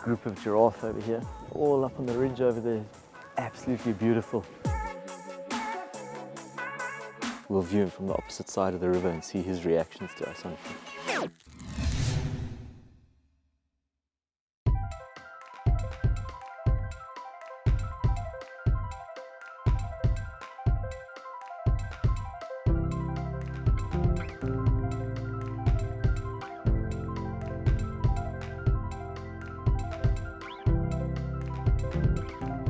group of giraffe over here, all up on the ridge over there. Absolutely beautiful. We'll view him from the opposite side of the river and see his reactions to us on foot.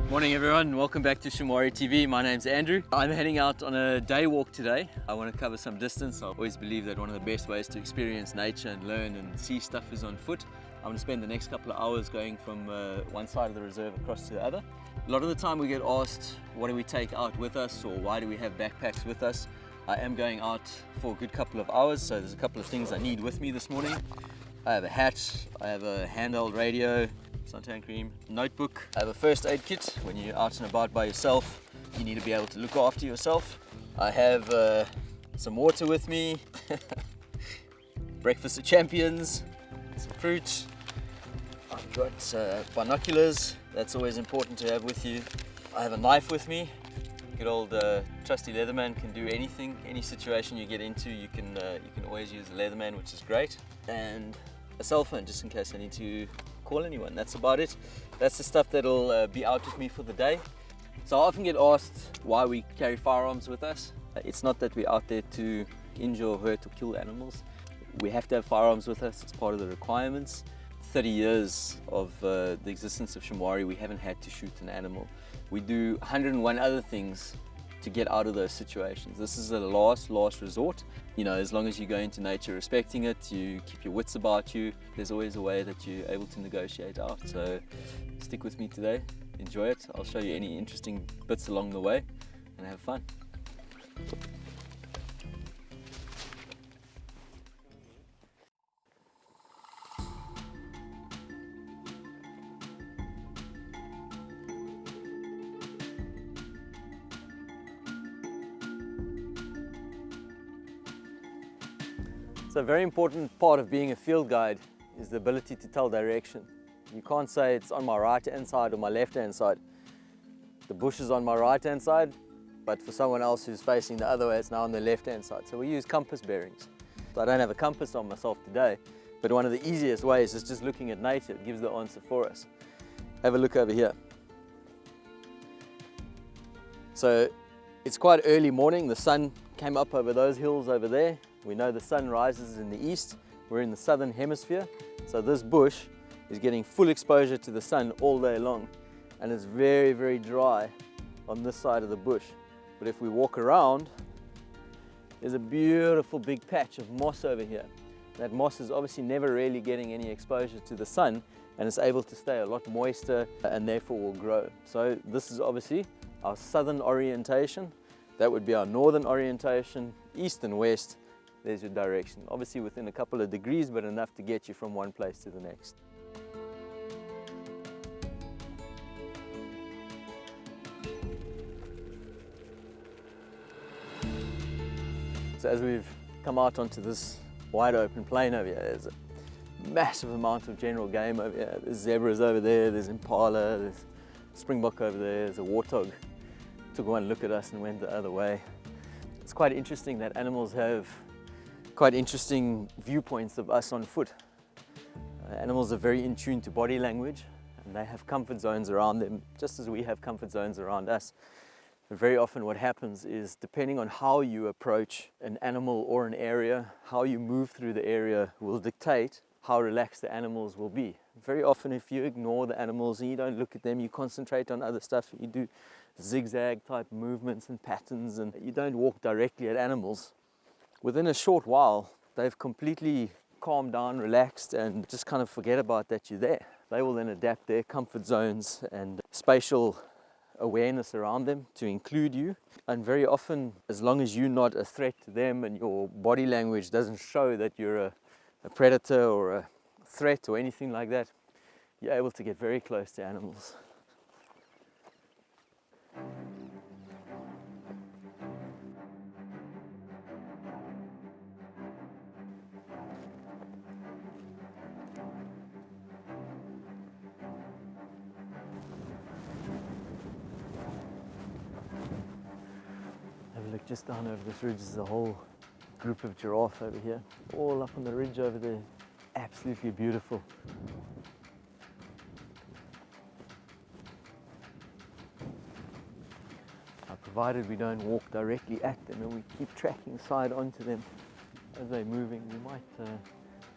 Morning everyone, welcome back to Shamwari TV. My name's Andrew. I'm heading out on a day walk today. I want to cover some distance. I always believe that one of the best ways to experience nature and learn and see stuff is on foot. I'm going to spend the next couple of hours going from one side of the reserve across to the other. A lot of the time we get asked, what do we take out with us, or why do we have backpacks with us? I am going out for a good couple of hours, so there's a couple of things I need with me this morning. I have a hat, I have a handheld radio, suntan cream, notebook. I have a first aid kit. When you're out and about by yourself, you need to be able to look after yourself. I have some water with me, breakfast of champions, some fruit. I've got binoculars, that's always important to have with you. I have a knife with me. Good old trusty Leatherman can do anything, any situation you get into, you can always use a Leatherman, which is great. And a cell phone, just in case I need to call anyone. That's about it. That's the stuff that'll be out with me for the day. So I often get asked why we carry firearms with us. It's not that we're out there to injure or hurt or kill animals. We have to have firearms with us. It's part of the requirements. 30 years of the existence of Shamwari, we haven't had to shoot an animal. We do 101 other things to get out of those situations. This is a last resort. You know, as long as you go into nature respecting it, you keep your wits about you, there's always a way that you're able to negotiate out. So stick with me today, enjoy it. I'll show you any interesting bits along the way and have fun. So a very important part of being a field guide is the ability to tell direction. You can't say it's on my right hand side or my left hand side. The bush is on my right hand side, but for someone else who's facing the other way, it's now on the left hand side. So we use compass bearings. So I don't have a compass on myself today, but one of the easiest ways is just looking at nature. It gives the answer for us. Have a look over here. So it's quite early morning. The sun came up over those hills over there. We know the sun rises in the east. We're in the southern hemisphere. So this bush is getting full exposure to the sun all day long. And it's very, very dry on this side of the bush. But if we walk around, there's a beautiful big patch of moss over here. That moss is obviously never really getting any exposure to the sun, and it's able to stay a lot moister and therefore will grow. So this is obviously our southern orientation. That would be our northern orientation, east and west. There's your direction. Obviously within a couple of degrees, but enough to get you from one place to the next. So as we've come out onto this wide open plain over here, there's a massive amount of general game over here. There's zebras over there, there's impala, there's springbok over there, there's a warthog. Took one look at us and went the other way. It's quite interesting that animals have quite interesting viewpoints of us on foot. Animals are very in tune to body language, and they have comfort zones around them, just as we have comfort zones around us. But very often what happens is, depending on how you approach an animal or an area, how you move through the area will dictate how relaxed the animals will be. Very often if you ignore the animals and you don't look at them, you concentrate on other stuff, you do zigzag type movements and patterns, and you don't walk directly at animals, within a short while they've completely calmed down, relaxed, and just kind of forget about that you're there. They will then adapt their comfort zones and spatial awareness around them to include you. And very often, as long as you're not a threat to them and your body language doesn't show that you're a predator or a threat or anything like that, you're able to get very close to animals. Just down over this ridge is a whole group of giraffe over here, all up on the ridge over there. Absolutely beautiful. Provided we don't walk directly at them and we keep tracking side onto them as they're moving, we might,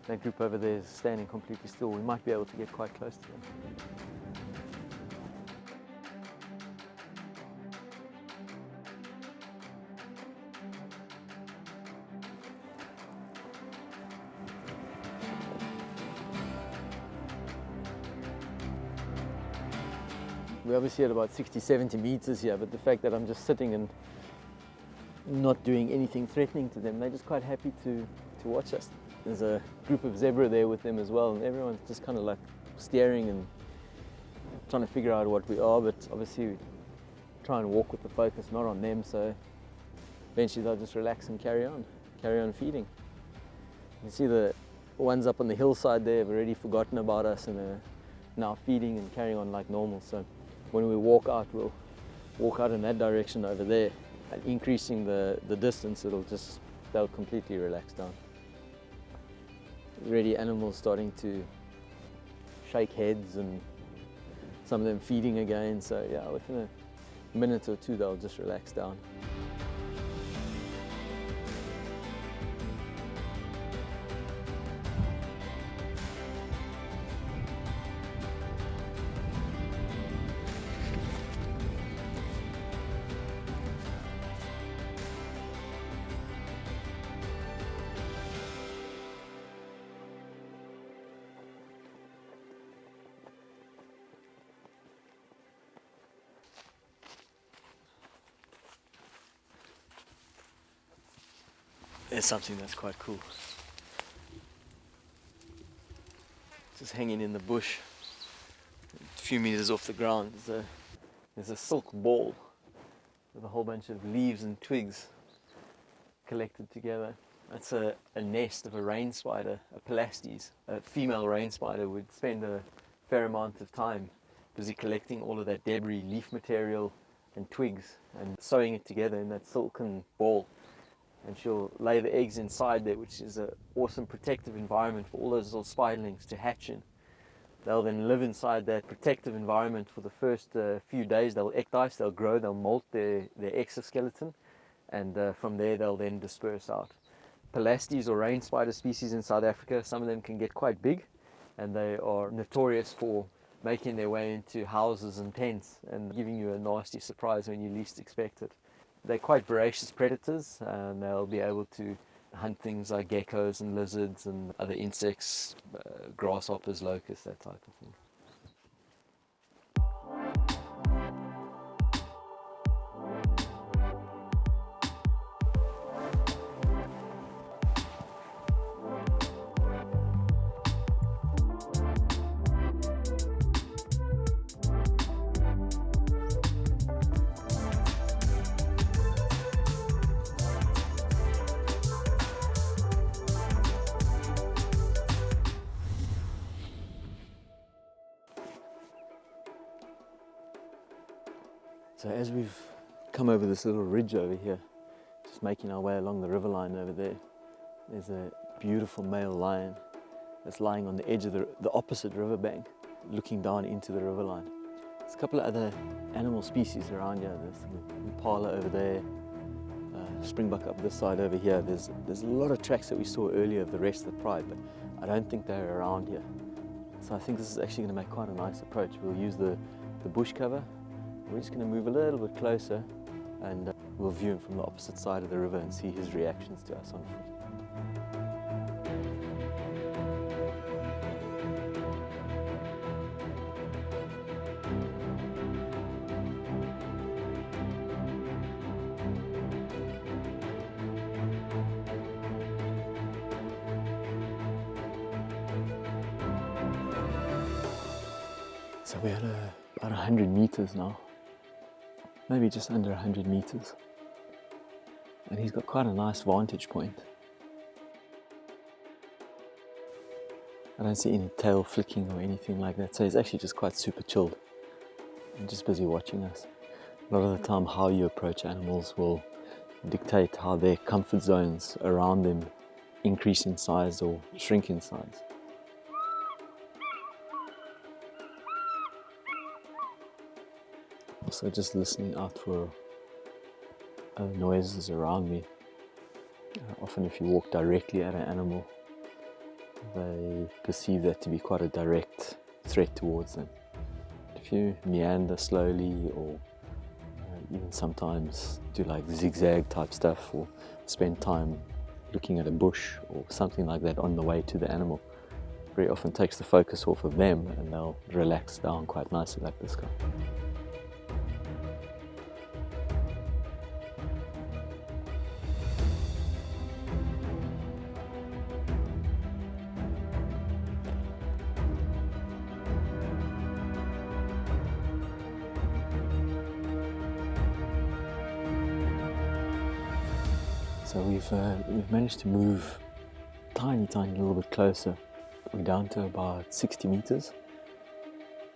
that group over there is standing completely still, we might be able to get quite close to them. We're obviously at about 60-70 meters here, but the fact that I'm just sitting and not doing anything threatening to them, they're just quite happy to watch us. There's a group of zebra there with them as well, and everyone's just kind of like staring and trying to figure out what we are, but obviously we try and walk with the focus not on them, so eventually they'll just relax and carry on feeding. You see the ones up on the hillside there have already forgotten about us and are now feeding and carrying on like normal. So when we walk out, we'll walk out in that direction over there, and increasing the distance, they'll completely relax down. Already animals starting to shake heads and some of them feeding again, so yeah, within a minute or two they'll just relax down. There's something that's quite cool. Just hanging in the bush, a few meters off the ground, there's a silk ball with a whole bunch of leaves and twigs collected together. That's a nest of a rain spider, a Pelastes. A female rain spider would spend a fair amount of time busy collecting all of that debris, leaf material and twigs, and sewing it together in that silken ball. And she'll lay the eggs inside there, which is an awesome protective environment for all those little spiderlings to hatch in. They'll then live inside that protective environment for the first few days. They'll ecdyse, they'll grow, they'll molt their exoskeleton, and from there they'll then disperse out. Pelastes or rain spider species in South Africa, some of them can get quite big, and they are notorious for making their way into houses and tents and giving you a nasty surprise when you least expect it. They're quite voracious predators, and they'll be able to hunt things like geckos and lizards and other insects, grasshoppers, locusts, that type of thing. So as we've come over this little ridge over here, just making our way along the riverline over there, there's a beautiful male lion that's lying on the edge of the opposite riverbank, looking down into the riverline. There's a couple of other animal species around here. There's impala over there, springbuck up this side over here. There's a lot of tracks that we saw earlier of the rest of the pride, but I don't think they're around here. So I think this is actually going to make quite a nice approach. We'll use the bush cover. We're just going to move a little bit closer, and we'll view him from the opposite side of the river and see his reactions to us on foot. So we're at about 100 meters now. Maybe just under 100 meters, and he's got quite a nice vantage point. I don't see any tail flicking or anything like that, so he's actually just quite super chilled and just busy watching us. A lot of the time how you approach animals will dictate how their comfort zones around them increase in size or shrink in size. Also just listening out for other noises around me. Often if you walk directly at an animal, they perceive that to be quite a direct threat towards them. If you meander slowly or even sometimes do like zigzag type stuff or spend time looking at a bush or something like that on the way to the animal, very often takes the focus off of them and they'll relax down quite nicely like this guy. So we've managed to move tiny little bit closer. We're down to about 60 meters,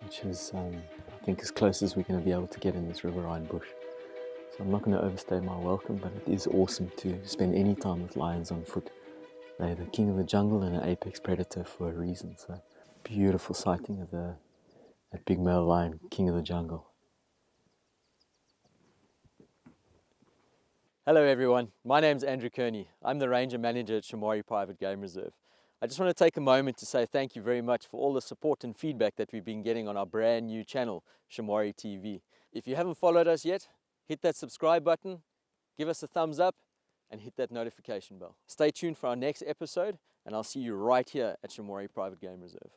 which is I think as close as we're going to be able to get in this riverine bush. So I'm not going to overstay my welcome, but it is awesome to spend any time with lions on foot. They're the king of the jungle and an apex predator for a reason. So beautiful sighting of that big male lion, king of the jungle. Hello everyone, my name's Andrew Kearney. I'm the Ranger Manager at Shamwari Private Game Reserve. I just want to take a moment to say thank you very much for all the support and feedback that we've been getting on our brand new channel, Shamwari TV. If you haven't followed us yet, hit that subscribe button, give us a thumbs up, and hit that notification bell. Stay tuned for our next episode, and I'll see you right here at Shamwari Private Game Reserve.